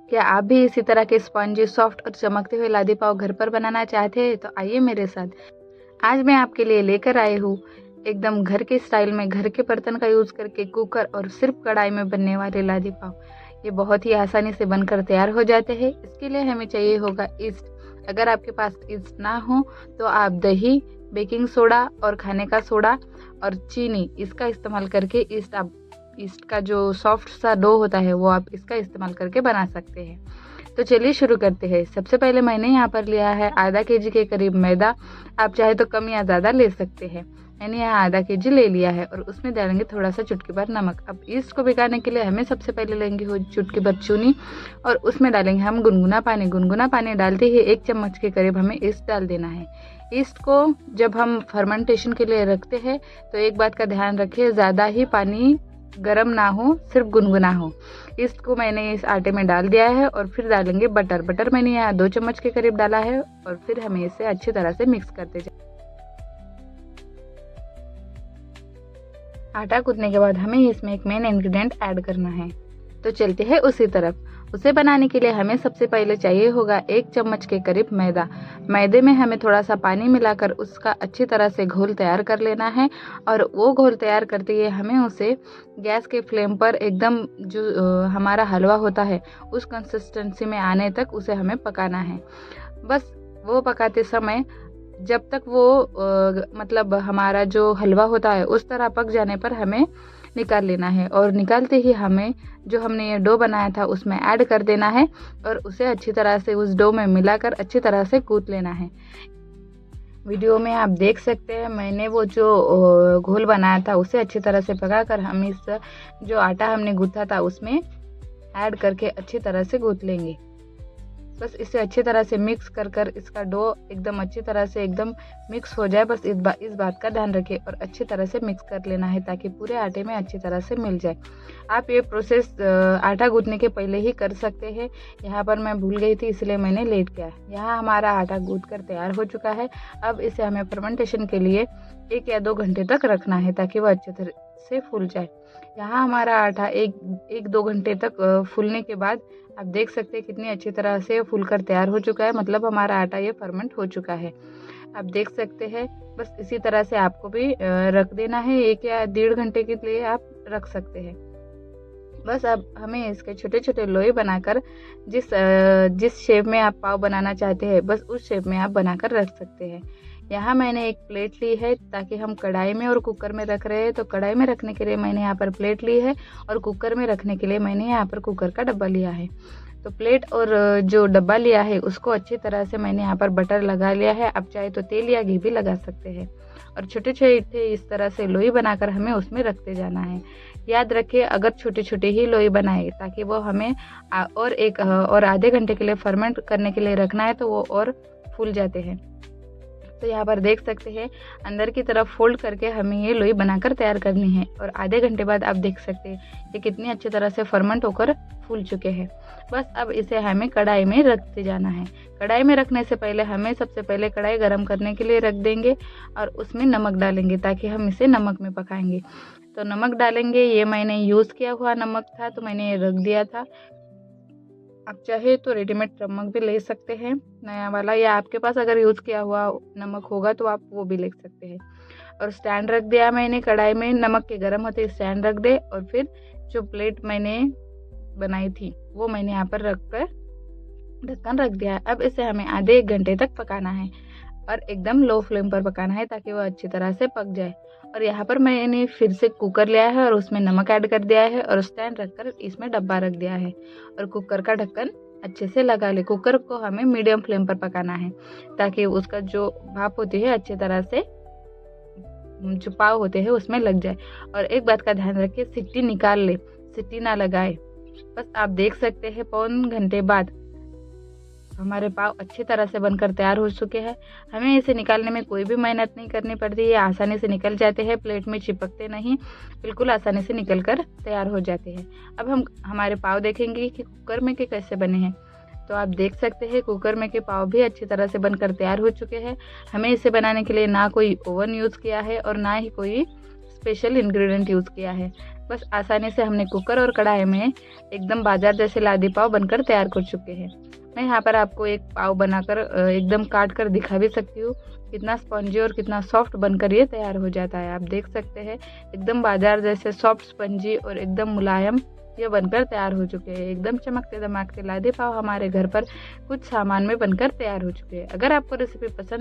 क्या आप भी इसी तरह के स्पॉन्जी, सॉफ्ट और चमकते हुए लादी पाव घर पर बनाना चाहते हैं तो आइए मेरे साथ। आज मैं आपके लिए लेकर आई हूँ एकदम घर के स्टाइल में घर के बर्तन का यूज़ करके कुकर और सिर्फ कढ़ाई में बनने वाले लादी पाव। ये बहुत ही आसानी से बनकर तैयार हो जाते हैं। इसके लिए हमें चाहिए होगा ईस्ट। अगर आपके पास ईस्ट ना हो तो आप दही, बेकिंग सोडा और खाने का सोडा और चीनी इसका इस्तेमाल करके ईस्ट का जो सॉफ्ट सा डो होता है वो आप इसका इस्तेमाल करके बना सकते हैं। तो चलिए शुरू करते हैं। सबसे पहले मैंने यहाँ पर लिया है आधा केजी के करीब मैदा। आप चाहे तो कम या ज़्यादा ले सकते हैं। मैंने यहाँ आधा केजी ले लिया है और उसमें डालेंगे थोड़ा सा चुटकी भर नमक। अब ईस्ट को भिगाने के लिए हमें सबसे पहले लेंगे हो चुटकी भर चीनी और उसमें डालेंगे हम गुनगुना पानी। गुनगुना पानी डालते ही 1 चम्मच के करीब हमें ईस्ट डाल देना है। ईस्ट को जब हम फर्मेंटेशन के लिए रखते हैं तो एक बात का ध्यान रखिए, ज़्यादा ही पानी गरम ना हो, सिर्फ गुनगुना हो। ईस्ट को मैंने इस आटे में डाल दिया है और फिर डालेंगे बटर। बटर मैंने यहाँ 2 चम्मच के करीब डाला है और फिर हमें इसे अच्छी तरह से मिक्स करते जाए। आटा गूंथने के बाद हमें इसमें एक मेन इंग्रेडिएंट ऐड करना है। तो चलते हैं उसी तरफ। उसे बनाने के लिए हमें सबसे पहले चाहिए होगा 1 चम्मच के करीब मैदा। मैदे में हमें थोड़ा सा पानी मिलाकर उसका अच्छी तरह से घोल तैयार कर लेना है और वो घोल तैयार करते हुए हमें उसे गैस के फ्लेम पर एकदम जो हमारा हलवा होता है उस कंसिस्टेंसी में आने तक उसे हमें पकाना है। बस वो पकाते समय जब तक वो मतलब हमारा जो हलवा होता है उस तरह पक जाने पर हमें निकाल लेना है और निकालते ही हमें जो हमने ये डो बनाया था उसमें ऐड कर देना है और उसे अच्छी तरह से उस डो में मिलाकर अच्छी तरह से गूंथ लेना है। वीडियो में आप देख सकते हैं मैंने वो जो घोल बनाया था उसे अच्छी तरह से पकाकर हम इस जो आटा हमने गूंथा था उसमें ऐड करके अच्छी तरह से गूंथ लेंगे। बस इसे अच्छी तरह से मिक्स कर इसका डो एकदम अच्छी तरह से एकदम मिक्स हो जाए। बस इस बात का ध्यान रखें और अच्छी तरह से मिक्स कर लेना है ताकि पूरे आटे में अच्छी तरह से मिल जाए। आप ये प्रोसेस आटा गूंथने के पहले ही कर सकते हैं। यहाँ पर मैं भूल गई थी इसलिए मैंने लेट किया। यहाँ हमारा आटा गूंथ कर तैयार हो चुका है। अब इसे हमें फर्मेंटेशन के लिए 1 या 2 घंटे तक रखना है ताकि वह अच्छे तरह से फूल जाए। यहाँ हमारा आटा 1-2 घंटे तक फूलने के बाद आप देख सकते हैं कितनी अच्छी तरह से फूल कर तैयार हो चुका है। मतलब हमारा आटा ये फर्मेंट हो चुका है। आप देख सकते हैं बस इसी तरह से आपको भी रख देना है। 1 या 1.5 घंटे के लिए आप रख सकते हैं। बस अब हमें इसके छोटे छोटे लोई बनाकर जिस शेप में आप पाव बनाना चाहते हैं बस उस शेप में आप बनाकर रख सकते हैं। यहाँ मैंने एक प्लेट ली है ताकि हम कढ़ाई में और कुकर में रख रहे हैं तो कढ़ाई में रखने के लिए मैंने यहाँ पर प्लेट ली है और कुकर में रखने के लिए मैंने यहाँ पर कुकर का डब्बा लिया है। तो प्लेट और जो डब्बा लिया है उसको अच्छी तरह से मैंने यहाँ पर बटर लगा लिया है। आप चाहे तो तेल या घी भी लगा सकते हैं और छोटे छोटे इस तरह से लोई बनाकर हमें उसमें रखते जाना है। याद रखिए अगर छोटे छोटे ही लोई बनाए ताकि वो हमें और आधे घंटे के लिए फर्मेंट करने के लिए रखना है तो वो और फूल जाते हैं। तो यहाँ पर देख सकते हैं अंदर की तरफ फोल्ड करके हमें ये लोई बनाकर तैयार करनी है और आधे घंटे बाद आप देख सकते हैं ये कितनी अच्छी तरह से फर्मेंट होकर फूल चुके हैं। बस अब इसे हमें कढ़ाई में रखते जाना है। कढ़ाई में रखने से पहले हमें सबसे पहले कढ़ाई गर्म करने के लिए रख देंगे और उसमें नमक डालेंगे ताकि हम इसे नमक में पकाएंगे। तो नमक डालेंगे, ये मैंने यूज़ किया हुआ नमक था तो मैंने ये रख दिया था। आप चाहे तो रेडीमेड नमक भी ले सकते हैं नया वाला, या आपके पास अगर यूज़ किया हुआ नमक होगा तो आप वो भी ले सकते हैं। और स्टैंड रख दिया मैंने कढ़ाई में, नमक के गर्म होते स्टैंड रख दे और फिर जो प्लेट मैंने बनाई थी वो मैंने यहाँ पर रख कर ढक्कन रख दिया है। अब इसे हमें आधे 1 घंटे तक पकाना है और एकदम लो फ्लेम पर पकाना है ताकि वो अच्छी तरह से पक जाए। और यहाँ पर मैंने फिर से कुकर लिया है और उसमें नमक ऐड कर दिया है और स्टैंड रखकर इसमें डब्बा रख दिया है और कुकर का ढक्कन अच्छे से लगा ले। कुकर को हमें मीडियम फ्लेम पर पकाना है ताकि उसका जो भाप होती है अच्छी तरह से जो पाव होते हैं उसमें लग जाए। और एक बात का ध्यान रखिए सीटी निकाल ले, सीटी ना लगाए। बस आप देख सकते हैं 1.25 घंटे बाद हमारे पाव अच्छी तरह से बनकर तैयार हो चुके हैं। हमें इसे निकालने में कोई भी मेहनत नहीं करनी पड़ती, ये आसानी से निकल जाते हैं, प्लेट में चिपकते नहीं, बिल्कुल आसानी से निकल कर तैयार हो जाते हैं। अब हम हमारे पाव देखेंगे कि कुकर में के कैसे बने हैं। तो आप देख सकते हैं कुकर में के पाव भी अच्छी तरह से बनकर तैयार हो चुके हैं। हमें इसे बनाने के लिए ना कोई ओवन यूज़ किया है और ना ही कोई स्पेशल इंग्रेडिएंट यूज़ किया है। बस आसानी से हमने कुकर और कढ़ाई में एकदम बाजार जैसे लादी पाव बनकर तैयार कर चुके हैं। मैं यहाँ पर आपको एक पाव बनाकर एकदम काट कर दिखा भी सकती हूँ कितना स्पंजी और कितना सॉफ्ट बनकर ये तैयार हो जाता है। आप देख सकते हैं एकदम बाजार जैसे सॉफ्ट स्पंजी और एकदम मुलायम ये बनकर तैयार हो चुके हैं। एकदम चमकते दमकते लादी पाव हमारे घर पर कुछ सामान में बनकर तैयार हो चुके हैं। अगर आपको रेसिपी पसंद